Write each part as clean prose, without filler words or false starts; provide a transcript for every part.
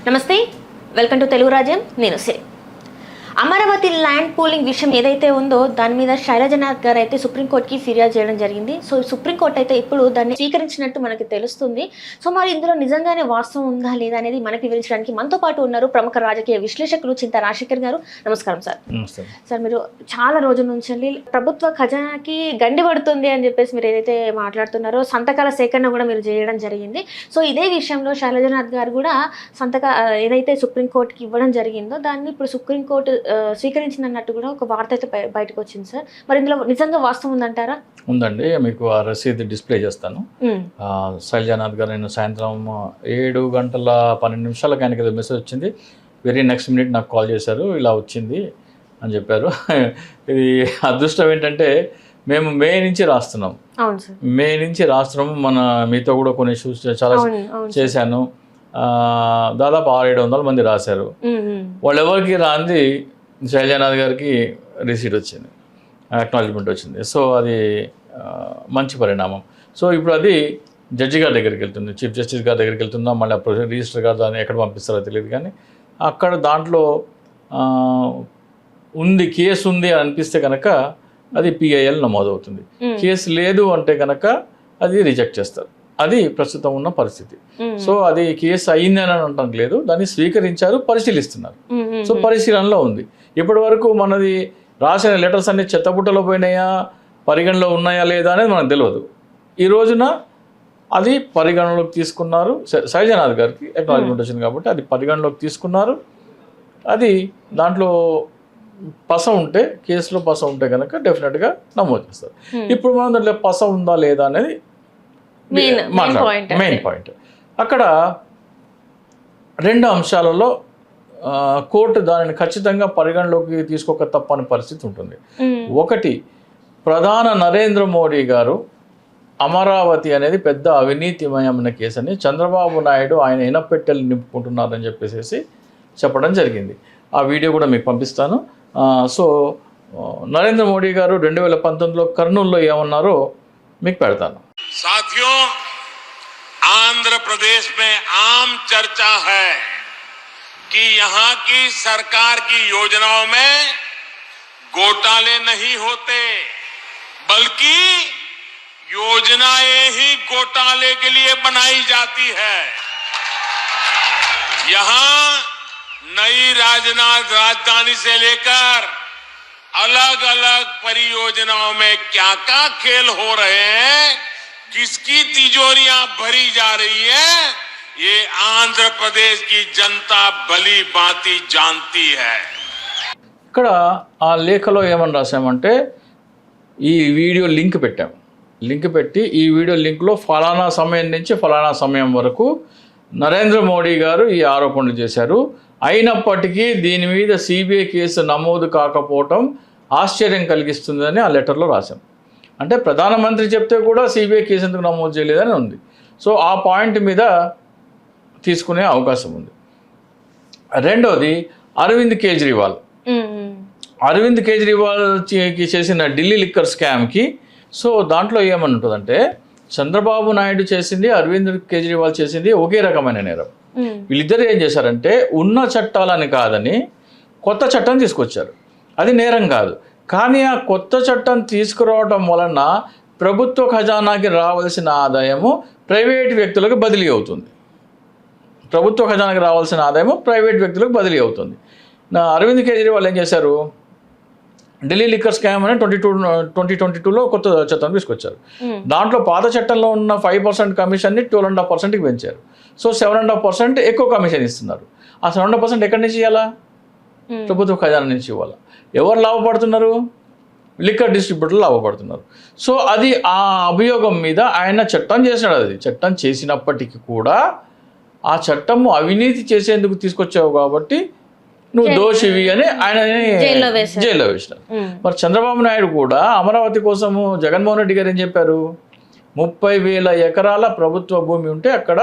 నమస్తే, welcome to Telugu రాజ్యం. నేను సిరి. అమరావతి ల్యాండ్ పూలింగ్ విషయం ఏదైతే ఉందో దాని మీద శైలజనాథ్ గారు అయితే సుప్రీంకోర్టుకి ఫిర్యాదు చేయడం జరిగింది. సో సుప్రీంకోర్టు అయితే ఇప్పుడు దాన్ని స్వీకరించినట్టు మనకి తెలుస్తుంది. సో మరి ఇందులో నిజంగానే వాస్తవం ఉందా లేదా అనేది మనకి వివరించడానికి మనతో పాటు ఉన్నారు ప్రముఖ రాజకీయ విశ్లేషకులు చింతా రాజశేఖర్ గారు. నమస్కారం సార్. సార్, మీరు చాలా రోజుల నుంచి ప్రభుత్వ ఖజానాకి గండి పడుతుంది అని చెప్పేసి మీరు ఏదైతే మాట్లాడుతున్నారో సంతకాల సేకరణ కూడా మీరు చేయడం జరిగింది. సో ఇదే విషయంలో శైలజనాథ్ గారు కూడా ఏదైతే సుప్రీంకోర్టుకి ఇవ్వడం జరిగిందో దాన్ని ఇప్పుడు సుప్రీంకోర్టు స్వీకరించిందన్నట్టు కూడా ఒక వార్త అయితే బయటకు వచ్చింది సార్. మరి ఇందులో నిజంగా వాస్తవం ఉందంటారా? ఉందండి, మీకు ఆ రసీదు డిస్ప్లే చేస్తాను. శైలజనాథ్ గారు నేను సాయంత్రం 7:12 ఆయనకి మెసేజ్ వచ్చింది. వెరీ నెక్స్ట్ మినిట్ నాకు కాల్ చేశారు, ఇలా వచ్చింది అని చెప్పారు. ఇది అదృష్టం ఏంటంటే మేము మే నుంచి రాస్తున్నాం. మన మీతో కూడా కొన్ని ఇష్యూస్ చాలా చేశాను. దాదాపు 600-700 మంది రాశారు. వాళ్ళు ఎవరికి రాంది శైలజనాథ్ గారికి రిసీట్ వచ్చింది, అక్నాలజ్మెంట్ వచ్చింది. సో అది మంచి పరిణామం. సో ఇప్పుడు అది జడ్జి గారి దగ్గరికి వెళ్తుంది, చీఫ్ జస్టిస్ గారి దగ్గరికి వెళ్తుందా, మళ్ళీ రిజిస్టర్ గారు దాన్ని ఎక్కడ పంపిస్తారో తెలియదు. కానీ అక్కడ దాంట్లో ఉంది, కేసు ఉంది అని అనిపిస్తే కనుక అది PIL నమోదవుతుంది. కేసు లేదు అంటే కనుక అది రిజెక్ట్ చేస్తారు. అది ప్రస్తుతం ఉన్న పరిస్థితి. సో అది కేసు అయిందని అనడానికి లేదు, దాన్ని స్వీకరించారు, పరిశీలిస్తున్నారు. సో పరిశీలనలో ఉంది. ఇప్పటి వరకు మనది రాసిన లెటర్స్ అన్ని చెత్తబుట్టలో పోయినాయా, పరిగణలో ఉన్నాయా లేదా అనేది మనకు తెలియదు. ఈ రోజున అది పరిగణలోకి తీసుకున్నారు. శైలజనాథ్ గారికి అక్నాలజ్మెంట్ వచ్చింది కాబట్టి అది పరిగణలోకి తీసుకున్నారు. అది దాంట్లో పస ఉంటే, కేసులో పస ఉంటే కనుక డెఫినెట్గా నమోదు చేస్తారు. ఇప్పుడు మనం దాంట్లో పస ఉందా లేదా అనేది మెయిన్ పాయింట్. అక్కడ 2 అంశాలలో కోర్టు దానిని ఖచ్చితంగా పరిగణలోకి తీసుకోక తప్పని పరిస్థితి ఉంటుంది. ఒకటి, ప్రధాన నరేంద్ర మోడీ గారు అమరావతి అనేది పెద్ద అవినీతిమయమైన కేసు అని చంద్రబాబు నాయుడు ఆయన ఇనపెట్టెలు నింపుకుంటున్నారని చెప్పేసి చెప్పడం జరిగింది. ఆ వీడియో కూడా మీకు పంపిస్తాను. సో నరేంద్ర మోడీ గారు 2019లో కర్నూలులో ఏమన్నారో మీకు పెడతాను. साथियों, आंध्र प्रदेश में आम चर्चा है कि यहां की सरकार की योजनाओं में घोटाले नहीं होते, बल्कि योजनाएं ही घोटाले के लिए बनाई जाती है. यहां नई राजधानी से लेकर अलग अलग परियोजनाओं में क्या क्या खेल हो रहे हैं, किसकी तिजोरियां भरी जा रही है, ये आंध्र प्रदेश की जनता भली भांति जानती है. ఇక్కడ ఆ లేఖలో ఏమని రాసామంటే ఈ వీడియో లింక్ పెట్టాం. లింక్ పెట్టి ఈ వీడియో లింక్లో ఫలానా సమయం నుంచి ఫలానా సమయం వరకు నరేంద్ర మోడీ గారు ఈ ఆరోపణలు చేశారు. అయినప్పటికీ దీని మీద CBI కేసు నమోదు కాకపోవటం ఆశ్చర్యం కలిగిస్తుందని ఆ లెటర్లో రాశాం. అంటే ప్రధానమంత్రి చెప్తే కూడా CBI కేసు ఎందుకు నమోదు చేయలేదని ఉంది. సో ఆ పాయింట్ మీద తీసుకునే అవకాశం ఉంది. రెండోది, అరవింద్ కేజ్రీవాల్కి చేసిన ఢిల్లీ లిక్కర్ స్కామ్కి. సో దాంట్లో ఏమని ఉంటుందంటే చంద్రబాబు నాయుడు చేసింది, అరవింద్ కేజ్రీవాల్ చేసింది ఒకే రకమైన నేరం. వీళ్ళిద్దరు ఏం చేశారంటే ఉన్న చట్టాలని కాదని కొత్త చట్టం తీసుకొచ్చారు. అది నేరం కాదు, కానీ ఆ కొత్త చట్టం తీసుకురావడం వలన ప్రభుత్వ ఖజానాకి రావాల్సిన ఆదాయము ప్రైవేట్ వ్యక్తులకు బదిలీ అవుతుంది. అరవింద్ కేజ్రీవాల్ ఏం చేశారు, ఢిల్లీ లిక్కర్ స్కామ్ అని 2022లో కొత్త చట్టం తీసుకొచ్చారు. దాంట్లో పాత చట్టంలో ఉన్న 5% కమిషన్ని 12.5%కి పెంచారు. సో 7.5% ఎక్కువ కమిషన్ ఇస్తున్నారు. ఆ 7.5% ఎక్కడి నుంచి ఇవ్వాలా? ప్రభుత్వ ఖజానా నుంచి ఇవ్వాలా. ఎవరు లాభపడుతున్నారు? లిక్కర్ డిస్ట్రిబ్యూటర్లు లాభపడుతున్నారు. సో అది ఆ అభియోగం మీద ఆయన చట్టం చేసినాడు. అది చట్టం చేసినప్పటికీ కూడా ఆ చట్టము అవినీతి చేసేందుకు తీసుకొచ్చావు కాబట్టి నువ్వు దోషివి అని ఆయన జైల్లో వేసినారు. మరి చంద్రబాబు నాయుడు కూడా అమరావతి కోసము జగన్మోహన్ రెడ్డి గారు ఏం చెప్పారు, 30,000 ఎకరాల ప్రభుత్వ భూమి ఉంటే అక్కడ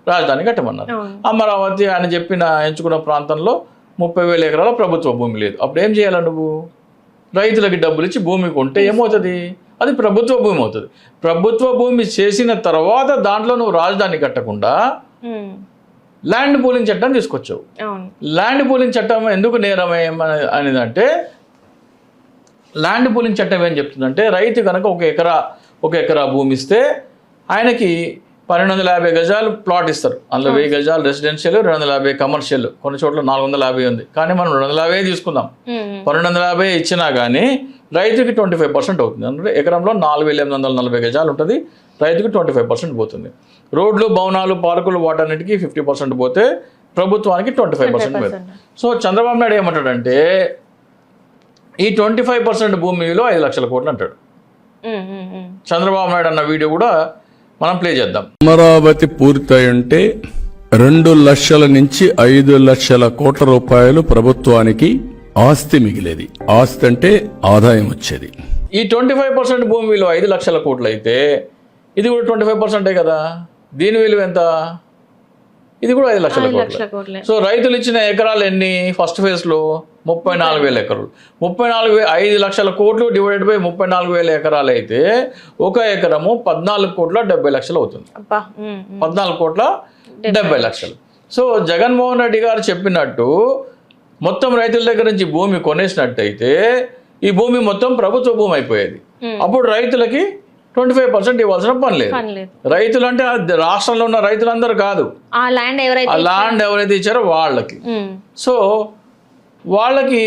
రాజధాని కట్టమన్నారు. అమరావతి ఆయన ఎంచుకున్న ప్రాంతంలో 30,000 ఎకరాల ప్రభుత్వ భూమి లేదు. అప్పుడు ఏం చేయాలి? నువ్వు రైతులకి డబ్బులు ఇచ్చి భూమి కొంటే ఏమవుతుంది? అది ప్రభుత్వ భూమి అవుతుంది. ప్రభుత్వ భూమి చేసిన తర్వాత దాంట్లో నువ్వు రాజధాని కట్టకుండా ల్యాండ్ పూలింగ్ చట్టం తీసుకొచ్చావు. ల్యాండ్ పూలింగ్ చట్టం ఎందుకు నేరమే అనేదంటే, ల్యాండ్ పూలింగ్ చట్టం ఏం చెప్తుందంటే, రైతు కనుక ఒక ఎకరా భూమి ఇస్తే ఆయనకి 1250 గజాలు ప్లాట్ ఇస్తారు. అందులో 1000 గజాలు రెసిడెన్షియల్, 250 కమర్షియల్, కొన్ని చోట్ల 450 ఉంది. కానీ మనం 250 తీసుకుందాం. 1250 ఇచ్చినా కానీ రైతుకి 25% అవుతుంది. అంటే ఎకరంలో 4840 గజాలు ఉంటుంది, రైతుకి 25% పోతుంది. రోడ్లు, భవనాలు, పార్కులు వాటన్నిటికీ 50% పోతే ప్రభుత్వానికి 25% పోతుంది. సో చంద్రబాబు నాయుడు ఏమంటాడంటే, ఈ 25% భూమి విలువ 5 లక్షల కోట్లు అంటాడు. చంద్రబాబు నాయుడు అన్న వీడియో కూడా మనం ప్లే చేద్దాం. అమరావతి పూర్తయి ఉంటే 2 లక్షల నుంచి 5 లక్షల కోట్ల రూపాయలు ప్రభుత్వానికి ఆస్తి మిగిలేది. ఆస్తి అంటే ఆదాయం వచ్చేది. ఈ 25% భూమి విలువ 5 లక్షల కోట్లు అయితే ఇది కూడా 25% కదా. దీని విలువ ఎంత? ఇది కూడా 5 లక్షల కోట్లు. సో రైతులు ఇచ్చిన ఎకరాలు ఎన్ని? ఫస్ట్ ఫేజ్ లో 34,000 ఎకరాలు. 5 లక్షల కోట్లు డివైడెడ్ బై 34,000 ఎకరాలు అయితే ఒక ఎకరము 14,70,00,000 అవుతుంది. 14,70,00,000. సో జగన్మోహన్ రెడ్డి గారు చెప్పినట్టు మొత్తం రైతుల దగ్గర నుంచి భూమి కొనేసినట్టయితే ఈ భూమి మొత్తం ప్రభుత్వ భూమి అయిపోయేది. అప్పుడు రైతులకి 25% ఇవ్వాల్సిన పని లేదు. రైతులు అంటే రాష్ట్రంలో ఉన్న రైతులందరూ కాదు, ఆ ల్యాండ్ ఎవరైతే ఇచ్చారో వాళ్ళకి. సో వాళ్ళకి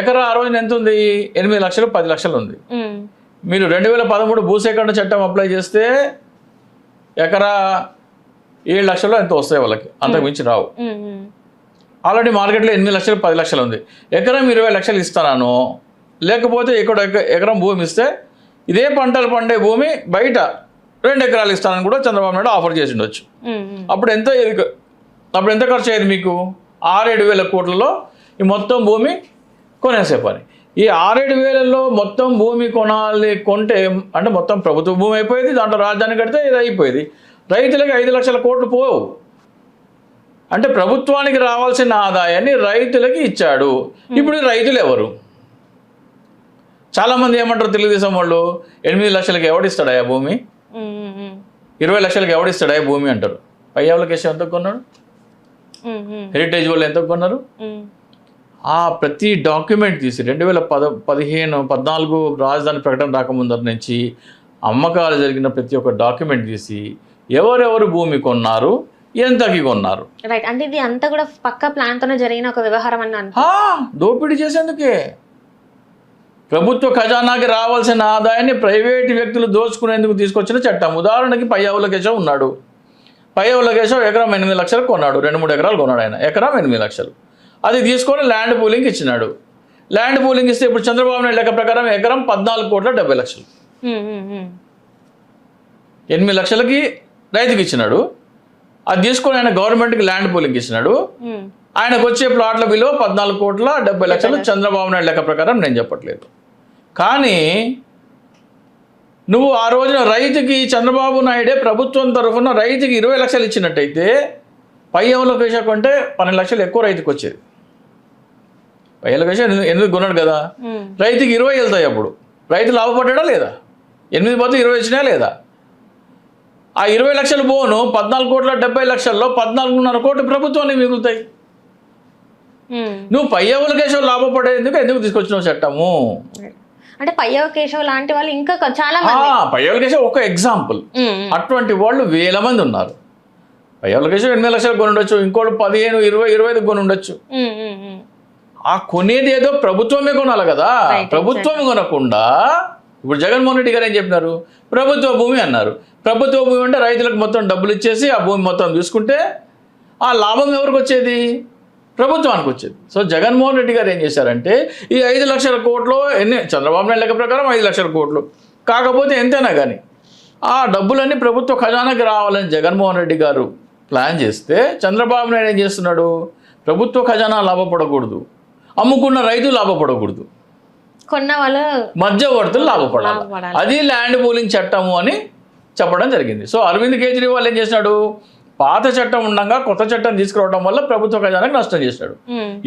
ఎకరా 60 ఎంత ఉంది? 8 లక్షలు 10 లక్షలు ఉంది. మీరు 2013 భూసేకరణ చట్టం అప్లై చేస్తే ఎకరా 7 లక్షలు ఎంత వస్తాయి వాళ్ళకి, అంతకు మించి రావు. ఆల్రెడీ మార్కెట్లో 8 లక్షలు 10 లక్షలు ఉంది. ఎకరం 20 లక్షలు ఇస్తాను, లేకపోతే ఎకరం భూమి ఇస్తే ఇదే పంటలు పండే భూమి బయట 2 ఎకరాలు ఇస్తానని కూడా చంద్రబాబు నాయుడు ఆఫర్ చేసి ఉండొచ్చు. అప్పుడు ఎంత ఖర్చు అయ్యేది మీకు? 6-7 వేల కోట్లలో ఈ మొత్తం భూమి కొనేసే పని. ఈ 6-7 వేలలో మొత్తం భూమి కొంటే అంటే మొత్తం ప్రభుత్వ భూమి అయిపోయేది, దాంట్లో రాజధాని కడితే ఇది అయిపోయేది. రైతులకి 5 లక్షల కోట్లు పోవు. అంటే ప్రభుత్వానికి రావాల్సిన ఆదాయాన్ని రైతులకి ఇచ్చాడు. ఇప్పుడు రైతులు ఎవరు? చాలామంది ఏమంటారు తెలుగుదేశం వాళ్ళు, 8 లక్షలకి ఎవడిస్తాడా భూమి, 20 లక్షలకి ఎవడిస్తాడా భూమి అంటారు. పయ్యావుల కేశవ్ ఎంత కొన్నాడు, హెరిటేజ్ వాళ్ళు ఎంత కొన్నారు, ఆ ప్రతి డాక్యుమెంట్ తీసి 2014 రాజధాని ప్రకటన రాకముందర నుంచి అమ్మకాలు జరిగిన ప్రతి ఒక్క డాక్యుమెంట్ తీసి ఎవరెవరు భూమి కొన్నారు, ఎంతకి కొన్నారు. రైట్. అంటే ఇది అంతా కూడా పక్కా ప్లాన్ తోనే జరిగిన ఒక వ్యవహారం అని దోపిడీ చేసేందుకే. ప్రభుత్వ ఖజానాకి రావాల్సిన ఆదాయాన్ని ప్రైవేటు వ్యక్తులు దోచుకునేందుకు తీసుకొచ్చిన చట్టం. ఉదాహరణకి పయ్యావుల కేశవ్ ఉన్నాడు. పయ్యావుల కేశవ్ ఎకరం 8 లక్షలు కొన్నాడు, 2-3 ఎకరాలు కొన్నాడు ఆయన. ఎకరం 8 లక్షలు. అది తీసుకొని ల్యాండ్ పూలింగ్ ఇచ్చినాడు. ల్యాండ్ పూలింగ్ ఇస్తే ఇప్పుడు చంద్రబాబు నాయుడు లెక్క ప్రకారం ఎకరం 14,70,00,000. 8 లక్షలకి రైతుకి ఇచ్చినాడు. అది తీసుకొని ఆయన గవర్నమెంట్కి ల్యాండ్ పూలింగ్ ఇచ్చినాడు. ఆయనకు వచ్చే ప్లాట్ల విలువ 14,70,00,000 చంద్రబాబు నాయుడు లెక్క ప్రకారం. నేను చెప్పట్లేదు. కానీ నువ్వు ఆ రోజున రైతుకి చంద్రబాబు నాయుడే ప్రభుత్వం తరఫున రైతుకి 20 లక్షలు ఇచ్చినట్టయితే పయ్యావుల కేశవ్ కంటే 12 లక్షలు ఎక్కువ రైతుకి వచ్చేది. పయ్యావుల కేశవ్ 8 కొన్నాడు కదా, రైతుకి 20 వెళ్తాయి. అప్పుడు రైతు లాభపడ్డా లేదా? 8 పోతే 20 వచ్చినా లేదా? ఆ 20 లక్షలు పోను 14,70,00,000లో 14.5 కోట్లు ప్రభుత్వానికి మిగులుతాయి. నువ్వు పయ్యావుల కేశవ్ లాభపడేందుకు ఎందుకు తీసుకొచ్చినావు చట్టము? అంటే పయ్యావ కేశవ్ లాంటి వాళ్ళు ఇంకా చాలా పయ్యావుల కేశవ్ ఒక ఎగ్జాంపుల్. అటువంటి వాళ్ళు వేల మంది ఉన్నారు. పయ్యావుల కేశవ్ 8 లక్షలు కొని ఉండొచ్చు, ఇంకోటి 15, 20, 25 కొని ఉండొచ్చు. ఆ కొనేది ఏదో ప్రభుత్వమే కొనాలి కదా. ప్రభుత్వం కొనకుండా ఇప్పుడు జగన్మోహన్ రెడ్డి గారు ఏం చెప్పినారు? ప్రభుత్వ భూమి అన్నారు. ప్రభుత్వ భూమి అంటే రైతులకు మొత్తం డబ్బులు ఇచ్చేసి ఆ భూమి మొత్తం తీసుకుంటే ఆ లాభం ఎవరికి వచ్చేది? ప్రభుత్వానికి వచ్చేది. సో జగన్మోహన్ రెడ్డి గారు ఏం చేశారంటే ఈ 5 లక్షల కోట్లు చంద్రబాబు నాయుడు లెక్క ప్రకారం 5 లక్షల కోట్లు కాకపోతే ఎంతైనా కానీ ఆ డబ్బులన్నీ ప్రభుత్వ ఖజానాకి రావాలని జగన్మోహన్ రెడ్డి గారు ప్లాన్ చేస్తే చంద్రబాబు నాయుడు ఏం చేస్తున్నాడు? ప్రభుత్వ ఖజానా లాభపడకూడదు, అమ్ముకున్న రైతు లాభపడకూడదు, కొన్న వాళ్ళు మధ్యవర్తులు లాభపడాలి. అది ల్యాండ్ పూలింగ్ చట్టము అని చెప్పడం జరిగింది. సో అరవింద్ కేజ్రీవాల్ ఏం చేసినాడు? పాత చట్టం ఉండగా కొత్త చట్టం తీసుకురావడం వల్ల ప్రభుత్వ ఖజానాకి నష్టం చేశాడు.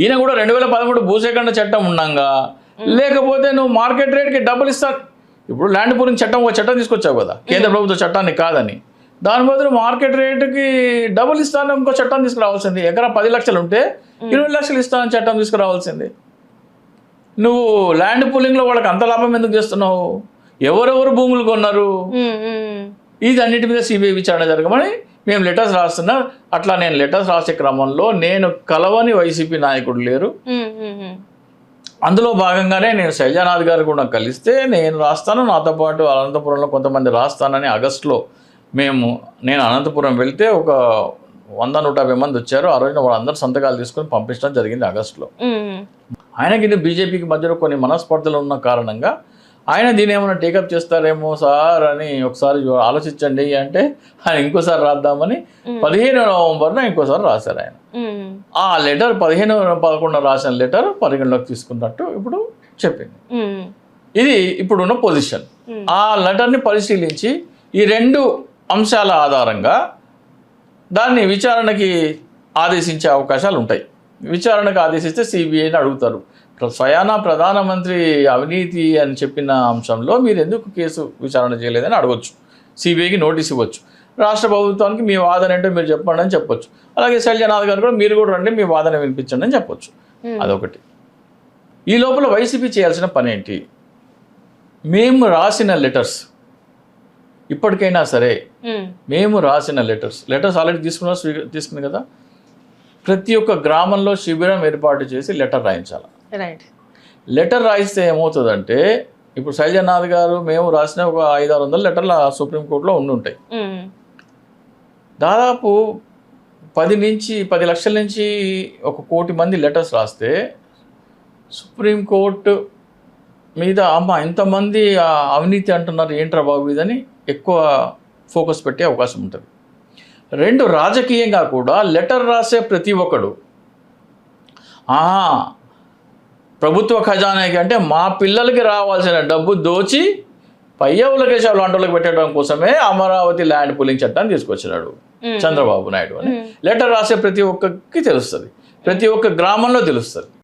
ఈయన కూడా 2013 భూసేకరణ చట్టం ఉండగా లేకపోతే నువ్వు మార్కెట్ రేట్కి డబ్బులు ఇస్తా. ఇప్పుడు ల్యాండ్ పూలింగ్ చట్టం ఒక చట్టం తీసుకొచ్చావు కదా, కేంద్ర ప్రభుత్వ చట్టాన్ని కాదని. దాని బదులు మార్కెట్ రేటుకి డబుల్ ఇస్తాను ఇంకో చట్టం తీసుకురావాల్సింది. ఎకరా 10 లక్షలు ఉంటే 20 లక్షలు ఇస్తానని చట్టం తీసుకురావాల్సింది. నువ్వు ల్యాండ్ పూలింగ్లో వాళ్ళకి అంత లాభం ఎందుకు చేస్తున్నావు? ఎవరెవరు భూములు కొన్నారు? ఇది అన్నిటి మీద సిబిఐ విచారణ జరగమని మేము లెటర్స్ రాస్తున్నా. అట్లా నేను లెటర్స్ రాసే క్రమంలో నేను కలవని వైసీపీ నాయకుడు లేరు. అందులో భాగంగానే నేను శైలజానాథ్ గారు కూడా కలిస్తే నేను రాస్తాను, నాతో పాటు అనంతపురంలో కొంతమంది రాస్తానని ఆగస్టులో నేను అనంతపురం వెళ్తే ఒక 100-150 మంది వచ్చారు. ఆ రోజున వాళ్ళందరూ సంతకాలు తీసుకొని పంపించడం జరిగింది ఆగస్టులో. ఆయనకి బీజేపీకి మధ్యలో కొన్ని మనస్పర్ధలు ఉన్న కారణంగా ఆయన దీని ఏమైనా టేకప్ చేస్తారేమో సార్ అని ఒకసారి ఆలోచించండి అంటే ఆయన ఇంకోసారి రాద్దామని 15 నవంబర్న ఇంకోసారి రాశారు ఆయన. ఆ లెటర్ 15/11 రాసిన లెటర్ పరిగణలోకి తీసుకున్నట్టు ఇప్పుడు చెప్పింది. ఇది ఇప్పుడున్న పొజిషన్. ఆ లెటర్ని పరిశీలించి ఈ 2 అంశాల ఆధారంగా దాన్ని విచారణకి ఆదేశించే అవకాశాలు ఉంటాయి. విచారణకు ఆదేశిస్తే సిబిఐని అడుగుతారు. స్వయానా ప్రధానమంత్రి అవినీతి అని చెప్పిన అంశంలో మీరు ఎందుకు కేసు విచారణ చేయలేదని అడగొచ్చు. సిబిఐకి నోటీస్ ఇవ్వచ్చు. రాష్ట్ర ప్రభుత్వానికి మీ వాదన ఏంటో మీరు చెప్పండి అని చెప్పొచ్చు. అలాగే శైలజానాథ్ గారు కూడా మీరు కూడా రండి మీ వాదన వినిపించండి అని చెప్పొచ్చు. అదొకటి. ఈ లోపల వైసీపీ చేయాల్సిన పని ఏంటి? మేము రాసిన లెటర్స్ ఇప్పటికైనా సరే మేము రాసిన లెటర్స్ ఆల్రెడీ తీసుకుని కదా, ప్రతి ఒక్క గ్రామంలో శిబిరం ఏర్పాటు చేసి లెటర్ రాయించాలి. లెటర్ రాయిస్తే ఏమవుతుందంటే ఇప్పుడు శైలజానాథ్ గారు మేము రాసిన ఒక 500-600 లెటర్లు సుప్రీంకోర్టులో ఉంటాయి. దాదాపు 10 లక్షల నుంచి 1 కోటి మంది లెటర్స్ రాస్తే సుప్రీంకోర్టు మీద ఇంతమంది అవినీతి అంటున్నారు ఏంట్రా బాబు ఇదని ఎక్కువ ఫోకస్ పెట్టే అవకాశం ఉంటుంది. 2 రాజకీయంగా కూడా లెటర్ రాసే ప్రతి ఒక్కడు ప్రభుత్వ ఖజానాకి అంటే మా పిల్లలకి రావాల్సిన డబ్బు దోచి పయ్యవులకేసి లాంటి వాళ్ళకి పెట్టడం కోసమే అమరావతి ల్యాండ్ పూలింగ్ చట్టాన్ని తీసుకొచ్చినాడు చంద్రబాబు నాయుడు అని లెటర్ రాసే ప్రతి ఒక్కరికి తెలుస్తుంది, ప్రతి ఒక్క గ్రామంలో తెలుస్తుంది.